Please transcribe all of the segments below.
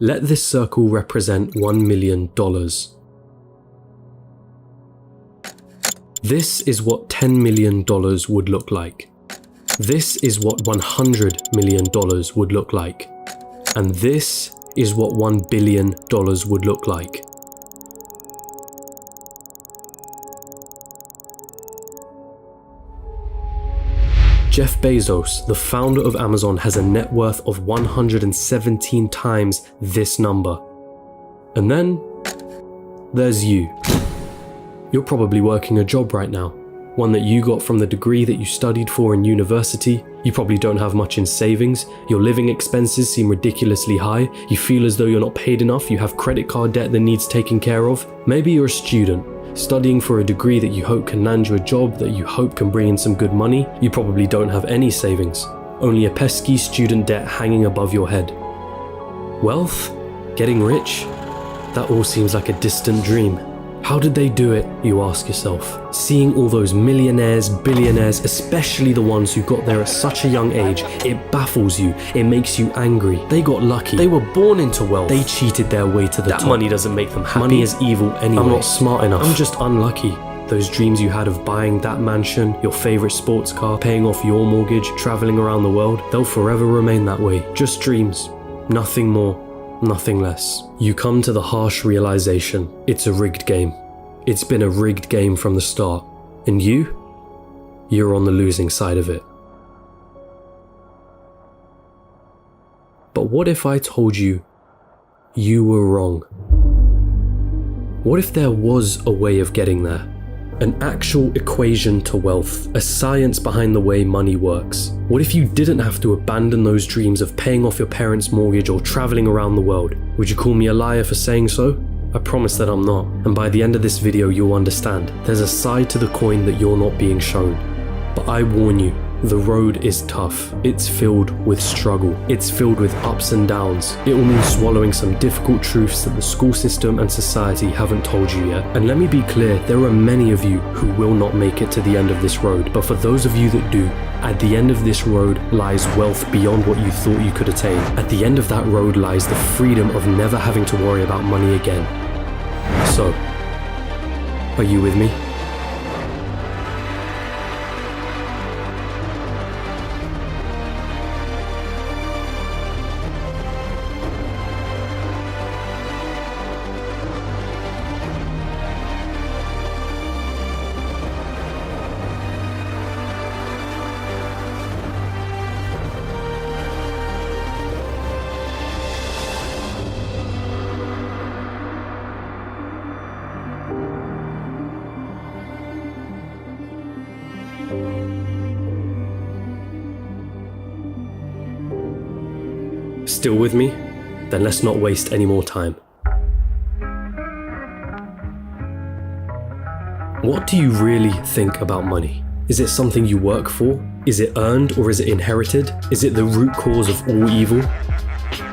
Let this circle represent $1 million. This is what $10 million would look like. This is what $100 million would look like. And this is what $1 billion would look like. Jeff Bezos, the founder of Amazon, has a net worth of 117 times this number. And then there's you. You're probably working a job right now, one that you got from the degree that you studied for in university. You probably don't have much in savings. Your living expenses seem ridiculously high. You feel as though you're not paid enough. You have credit card debt that needs taken care of. Maybe you're a student, studying for a degree that you hope can land you a job that you hope can bring in some good money. You probably don't have any savings, only a pesky student debt hanging above your head. Wealth? Getting rich? That all seems like a distant dream. How did they do it, you ask yourself? Seeing all those millionaires, billionaires, especially the ones who got there at such a young age, it baffles you, it makes you angry. They got lucky. They were born into wealth. They cheated their way to the top. That money doesn't make them happy. Money is evil anyway. I'm not smart enough. I'm just unlucky. Those dreams you had of buying that mansion, your favorite sports car, paying off your mortgage, traveling around the world, they'll forever remain that way. Just dreams. Nothing more. Nothing less. You come to the harsh realization, it's a rigged game. It's been a rigged game from the start. And you're on the losing side of it. But what if I told you you were wrong? What if there was a way of getting there? An actual equation to wealth, a science behind the way money works. What if you didn't have to abandon those dreams of paying off your parents' mortgage or traveling around the world? Would you call me a liar for saying so? I promise that I'm not, and by the end of this video you'll understand. There's a side to the coin that you're not being shown. But I warn you, the road is tough. It's filled with struggle. It's filled with ups and downs. It will mean swallowing some difficult truths that the school system and society haven't told you yet. And let me be clear, there are many of you who will not make it to the end of this road. But for those of you that do, at the end of this road lies wealth beyond what you thought you could attain. At the end of that road lies the freedom of never having to worry about money again. So, are you with me? Still with me? Then let's not waste any more time. What do you really think about money? Is it something you work for? Is it earned or is it inherited? Is it the root cause of all evil?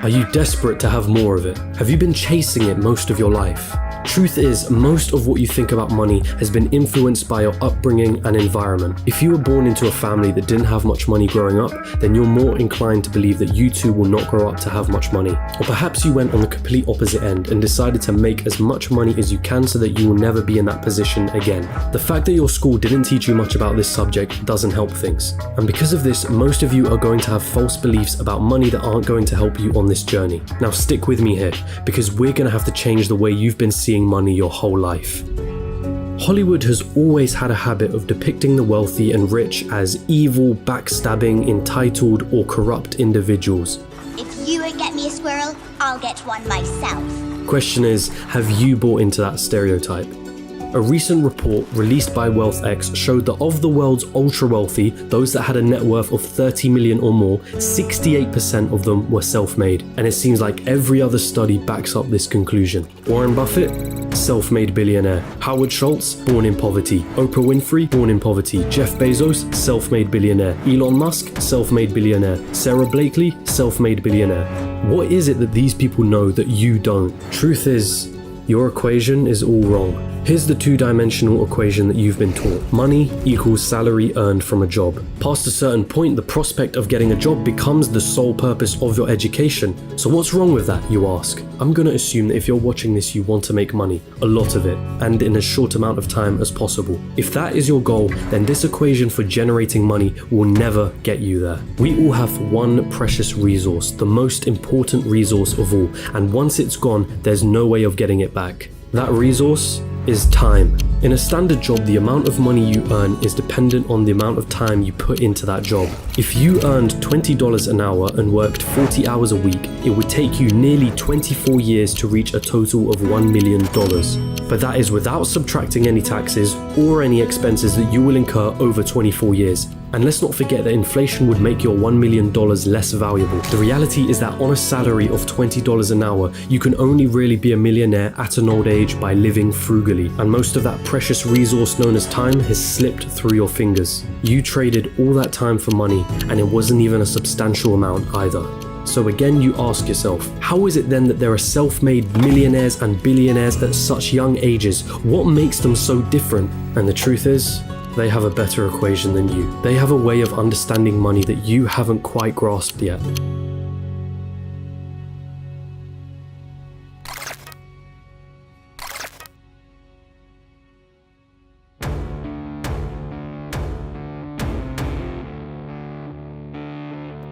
Are you desperate to have more of it? Have you been chasing it most of your life? Truth is, most of what you think about money has been influenced by your upbringing and environment. If you were born into a family that didn't have much money growing up, then you're more inclined to believe that you too will not grow up to have much money. Or perhaps you went on the complete opposite end and decided to make as much money as you can so that you will never be in that position again. The fact that your school didn't teach you much about this subject doesn't help things. And because of this, most of you are going to have false beliefs about money that aren't going to help you on this journey. Now stick with me here, because we're going to have to change the way you've been seeing money your whole life. Hollywood has always had a habit of depicting the wealthy and rich as evil, backstabbing, entitled, or corrupt individuals. If you won't get me a squirrel, I'll get one myself. Question is, have you bought into that stereotype? A recent report released by WealthX showed that of the world's ultra-wealthy, those that had a net worth of 30 million or more, 68% of them were self-made. And it seems like every other study backs up this conclusion. Warren Buffett? Self-made billionaire. Howard Schultz? Born in poverty. Oprah Winfrey? Born in poverty. Jeff Bezos? Self-made billionaire. Elon Musk? Self-made billionaire. Sarah Blakely? Self-made billionaire. What is it that these people know that you don't? Truth is, your equation is all wrong. Here's the two-dimensional equation that you've been taught. Money equals salary earned from a job. Past a certain point, the prospect of getting a job becomes the sole purpose of your education. So what's wrong with that, you ask? I'm gonna assume that if you're watching this, you want to make money, a lot of it, and in as short amount of time as possible. If that is your goal, then this equation for generating money will never get you there. We all have one precious resource, the most important resource of all, and once it's gone, there's no way of getting it back. That resource is time. In a standard job, the amount of money you earn is dependent on the amount of time you put into that job. If you earned $20 an hour and worked 40 hours a week, it would take you nearly 24 years to reach a total of $1 million. But that is without subtracting any taxes or any expenses that you will incur over 24 years. And let's not forget that inflation would make your $1 million less valuable. The reality is that on a salary of $20 an hour, you can only really be a millionaire at an old age by living frugally. And most of that precious resource known as time has slipped through your fingers. You traded all that time for money, and it wasn't even a substantial amount either. So again, you ask yourself, how is it then that there are self-made millionaires and billionaires at such young ages? What makes them so different? And the truth is, they have a better equation than you. They have a way of understanding money that you haven't quite grasped yet.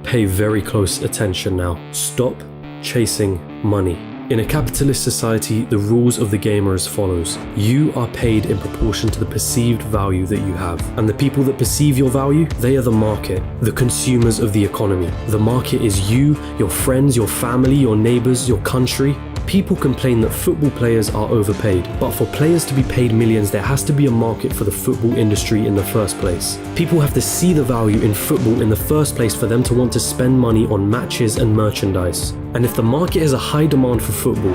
Pay very close attention now. Stop chasing money. In a capitalist society, the rules of the game are as follows. You are paid in proportion to the perceived value that you have. And the people that perceive your value, they are the market, the consumers of the economy. The market is you, your friends, your family, your neighbors, your country. People complain that football players are overpaid, but for players to be paid millions, there has to be a market for the football industry in the first place. People have to see the value in football in the first place for them to want to spend money on matches and merchandise. And if the market has a high demand for football,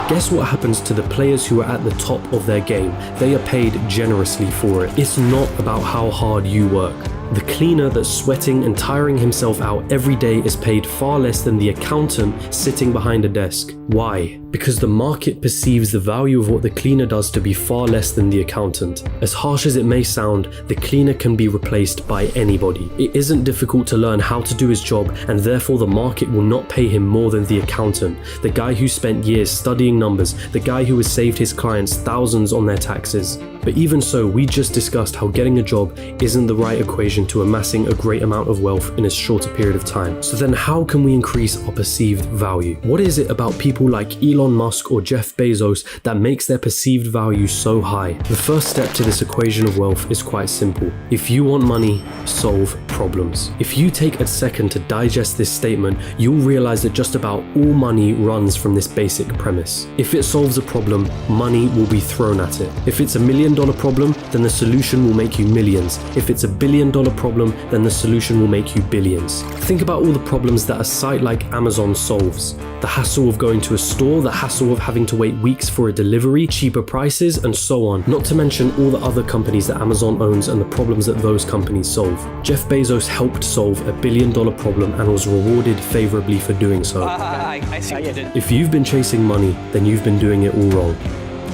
guess what happens to the players who are at the top of their game? They are paid generously for it. It's not about how hard you work. The cleaner that's sweating and tiring himself out every day is paid far less than the accountant sitting behind a desk. Why? Because the market perceives the value of what the cleaner does to be far less than the accountant. As harsh as it may sound, the cleaner can be replaced by anybody. It isn't difficult to learn how to do his job, and therefore the market will not pay him more than the accountant, the guy who spent years studying numbers, the guy who has saved his clients thousands on their taxes. But even so, we just discussed how getting a job isn't the right equation to amassing a great amount of wealth in a shorter period of time. So then how can we increase our perceived value? What is it about people like Elon Musk or Jeff Bezos that makes their perceived value so high? The first step to this equation of wealth is quite simple. If you want money, solve problems. If you take a second to digest this statement, you'll realize that just about all money runs from this basic premise. If it solves a problem, money will be thrown at it. If it's $1 million problem, then the solution will make you millions. If it's $1 billion problem, then the solution will make you billions. Think about all the problems that a site like Amazon solves. The hassle of going to a store, the hassle of having to wait weeks for a delivery, cheaper prices, and so on. Not to mention all the other companies that Amazon owns and the problems that those companies solve. Jeff Bezos helped solve $1 billion problem and was rewarded favorably for doing so. I see what you did. If you've been chasing money, then you've been doing it all wrong.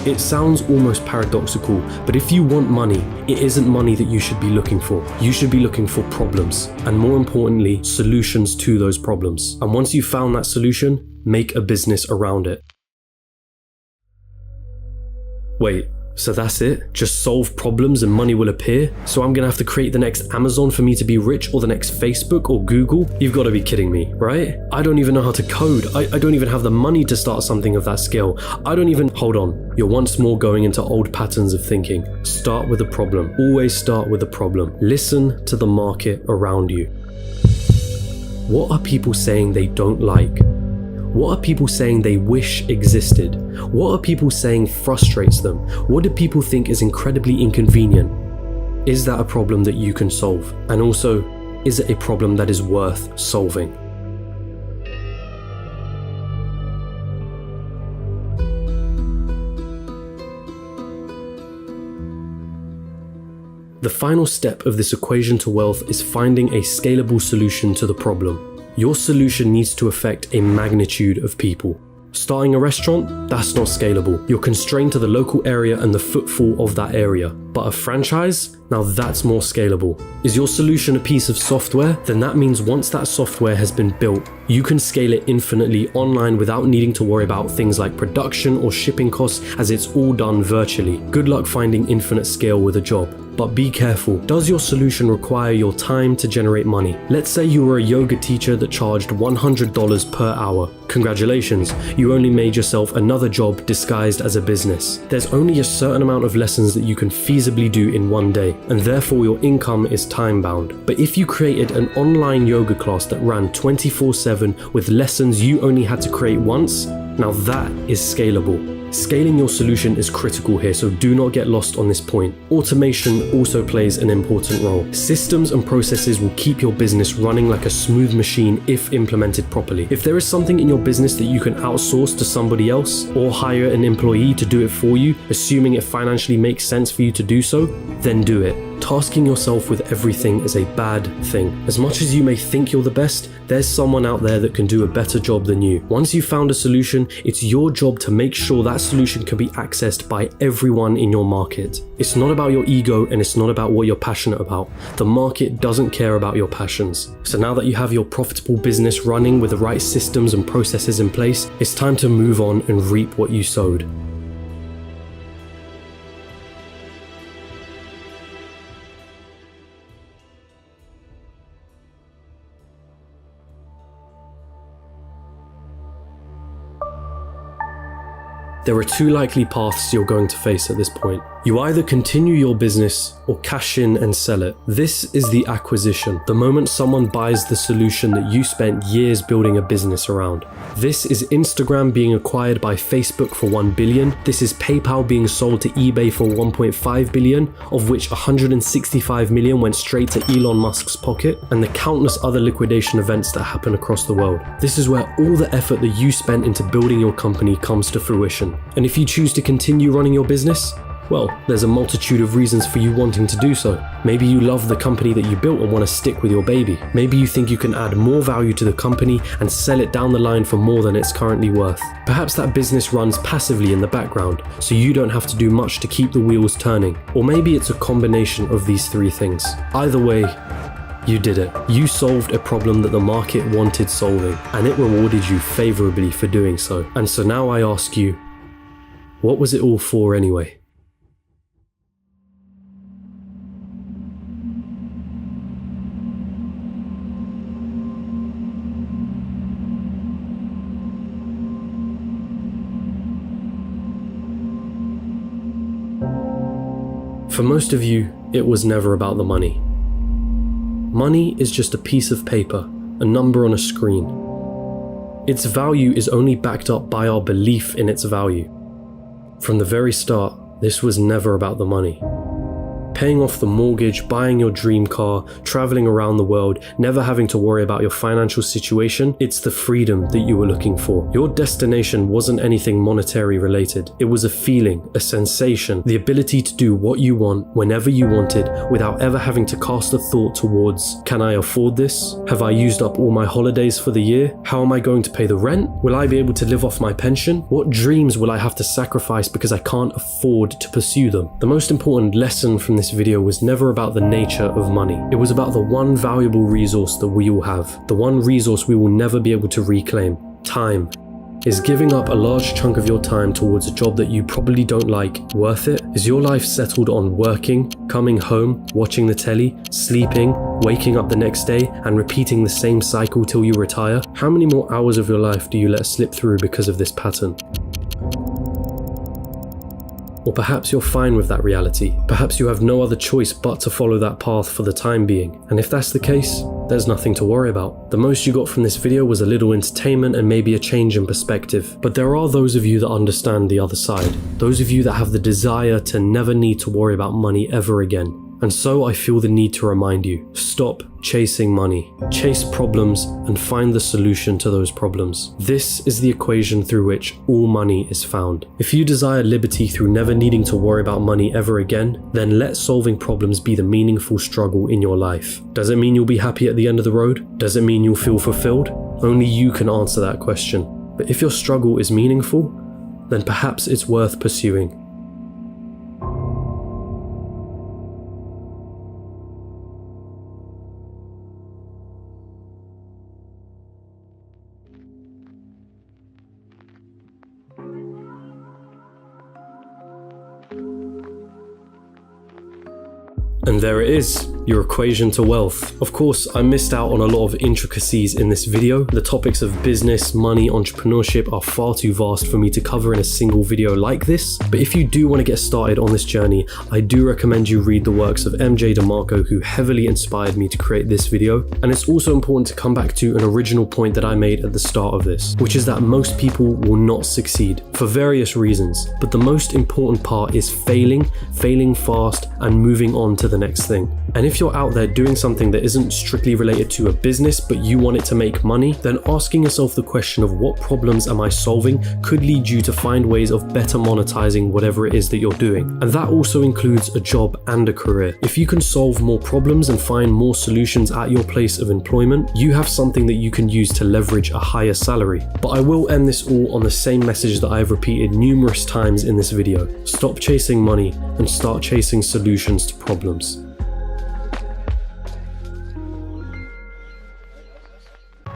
It sounds almost paradoxical, but if you want money, it isn't money that you should be looking for. You should be looking for problems, and more importantly, solutions to those problems. And once you've found that solution, make a business around it. Wait, so that's it? Just solve problems and money will appear? So I'm gonna have to create the next Amazon for me to be rich, or the next Facebook or Google? You've gotta be kidding me, right? I don't even know how to code. I don't even have the money to start something of that scale. Hold on. You're once more going into old patterns of thinking. Start with a problem. Always start with a problem. Listen to the market around you. What are people saying they don't like? What are people saying they wish existed? What are people saying frustrates them? What do people think is incredibly inconvenient? Is that a problem that you can solve? And also, is it a problem that is worth solving? The final step of this equation to wealth is finding a scalable solution to the problem. Your solution needs to affect a magnitude of people. Starting a restaurant? That's not scalable. You're constrained to the local area and the footfall of that area. But a franchise? Now that's more scalable. Is your solution a piece of software? Then that means once that software has been built, you can scale it infinitely online without needing to worry about things like production or shipping costs, as it's all done virtually. Good luck finding infinite scale with a job. But be careful, does your solution require your time to generate money? Let's say you were a yoga teacher that charged $100 per hour. Congratulations, you only made yourself another job disguised as a business. There's only a certain amount of lessons that you can feasibly do in one day, and therefore your income is time bound. But if you created an online yoga class that ran 24/7 with lessons you only had to create once, now that is scalable. Scaling your solution is critical here, so do not get lost on this point. Automation also plays an important role. Systems and processes will keep your business running like a smooth machine if implemented properly. If there is something in your business that you can outsource to somebody else or hire an employee to do it for you, assuming it financially makes sense for you to do so, then do it. Tasking yourself with everything is a bad thing. As much as you may think you're the best, there's someone out there that can do a better job than you. Once you've found a solution, it's your job to make sure that solution can be accessed by everyone in your market. It's not about your ego and it's not about what you're passionate about. The market doesn't care about your passions. So now that you have your profitable business running with the right systems and processes in place, it's time to move on and reap what you sowed. There are two likely paths you're going to face at this point. You either continue your business or cash in and sell it. This is the acquisition, the moment someone buys the solution that you spent years building a business around. This is Instagram being acquired by Facebook for $1 billion. This is PayPal being sold to eBay for $1.5 billion, of which $165 million went straight to Elon Musk's pocket, and the countless other liquidation events that happen across the world. This is where all the effort that you spent into building your company comes to fruition. And if you choose to continue running your business, well, there's a multitude of reasons for you wanting to do so. Maybe you love the company that you built and want to stick with your baby. Maybe you think you can add more value to the company and sell it down the line for more than it's currently worth. Perhaps that business runs passively in the background, so you don't have to do much to keep the wheels turning. Or maybe it's a combination of these three things. Either way, you did it. You solved a problem that the market wanted solving, and it rewarded you favorably for doing so. And so now I ask you, what was it all for anyway? For most of you, it was never about the money. Money is just a piece of paper, a number on a screen. Its value is only backed up by our belief in its value. From the very start, this was never about the money. Paying off the mortgage, buying your dream car, traveling around the world, never having to worry about your financial situation, it's the freedom that you were looking for. Your destination wasn't anything monetary related. It was a feeling, a sensation, the ability to do what you want whenever you wanted without ever having to cast a thought towards, can I afford this? Have I used up all my holidays for the year? How am I going to pay the rent? Will I be able to live off my pension? What dreams will I have to sacrifice because I can't afford to pursue them? The most important lesson from this video was never about the nature of money. It was about the one valuable resource that we all have, the one resource we will never be able to reclaim: time. Is giving up a large chunk of your time towards a job that you probably don't like worth it? Is your life settled on working, coming home, watching the telly, sleeping, waking up the next day, and repeating the same cycle till you retire? How many more hours of your life do you let slip through because of this pattern? Or perhaps you're fine with that reality. Perhaps you have no other choice but to follow that path for the time being. And if that's the case, there's nothing to worry about. The most you got from this video was a little entertainment and maybe a change in perspective. But there are those of you that understand the other side. Those of you that have the desire to never need to worry about money ever again. And so I feel the need to remind you, stop chasing money. Chase problems and find the solution to those problems. This is the equation through which all money is found. If you desire liberty through never needing to worry about money ever again, then let solving problems be the meaningful struggle in your life. Does it mean you'll be happy at the end of the road? Does it mean you'll feel fulfilled? Only you can answer that question. But if your struggle is meaningful, then perhaps it's worth pursuing. And there it is, your equation to wealth. Of course, I missed out on a lot of intricacies in this video. The topics of business, money, entrepreneurship are far too vast for me to cover in a single video like this. But if you do want to get started on this journey, I do recommend you read the works of MJ DeMarco, who heavily inspired me to create this video. And it's also important to come back to an original point that I made at the start of this, which is that most people will not succeed for various reasons. But the most important part is failing fast, and moving on to the next thing. And if you're out there doing something that isn't strictly related to a business, but you want it to make money, then asking yourself the question of what problems am I solving could lead you to find ways of better monetizing whatever it is that you're doing. And that also includes a job and a career. If you can solve more problems and find more solutions at your place of employment, you have something that you can use to leverage a higher salary. But I will end this all on the same message that I have repeated numerous times in this video. Stop chasing money and start chasing solutions to problems.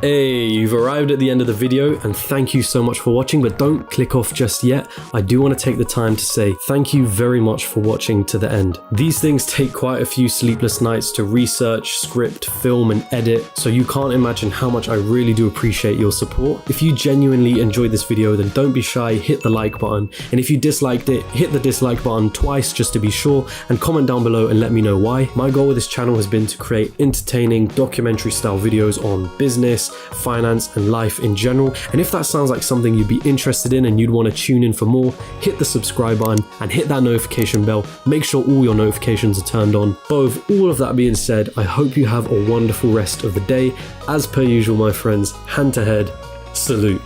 Hey, you've arrived at the end of the video, and thank you so much for watching, but don't click off just yet. I do want to take the time to say thank you very much for watching to the end. These things take quite a few sleepless nights to research, script, film, and edit, so you can't imagine how much I really do appreciate your support. If you genuinely enjoyed this video, then don't be shy, hit the like button, and if you disliked it, hit the dislike button twice just to be sure, and comment down below and let me know why. My goal with this channel has been to create entertaining documentary style videos on business, finance, and life in general. And if that sounds like something you'd be interested in and you'd want to tune in for more, hit the subscribe button and hit that notification bell. Make sure all your notifications are turned on. But with all of that being said, I hope you have a wonderful rest of the day. As per usual, my friends, hand to head, salute.